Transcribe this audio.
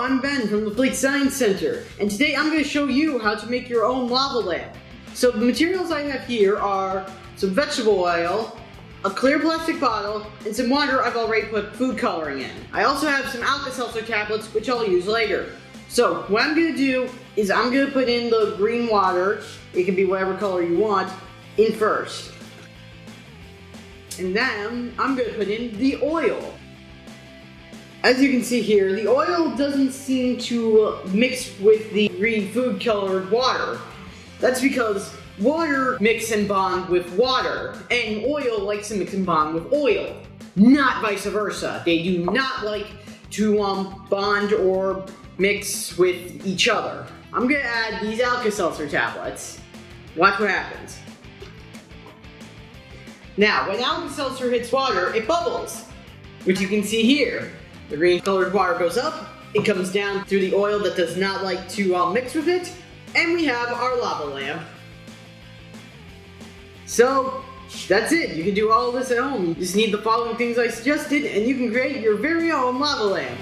I'm Ben from the Fleet Science Center, and today I'm going to show you how to make your own lava lamp. So the materials I have here are some vegetable oil, a clear plastic bottle, and some water I've already put food coloring in. I also have some Alka-Seltzer tablets, which I'll use later. So what I'm going to do is I'm going to put in the green water, it can be whatever color you want, in first. And then I'm going to put in the oil. As you can see here, the oil doesn't seem to mix with the green food colored water. That's because water mix and bond with water, and oil likes to mix and bond with oil, not vice versa. They do not like to bond or mix with each other. I'm gonna add these Alka-Seltzer tablets. Watch what happens. Now, when Alka-Seltzer hits water, it bubbles, which you can see here. The green colored water goes up, it comes down through the oil that does not like to mix with it, and we have our lava lamp. So, that's it. You can do all this at home. You just need the following things I suggested, and you can create your very own lava lamp.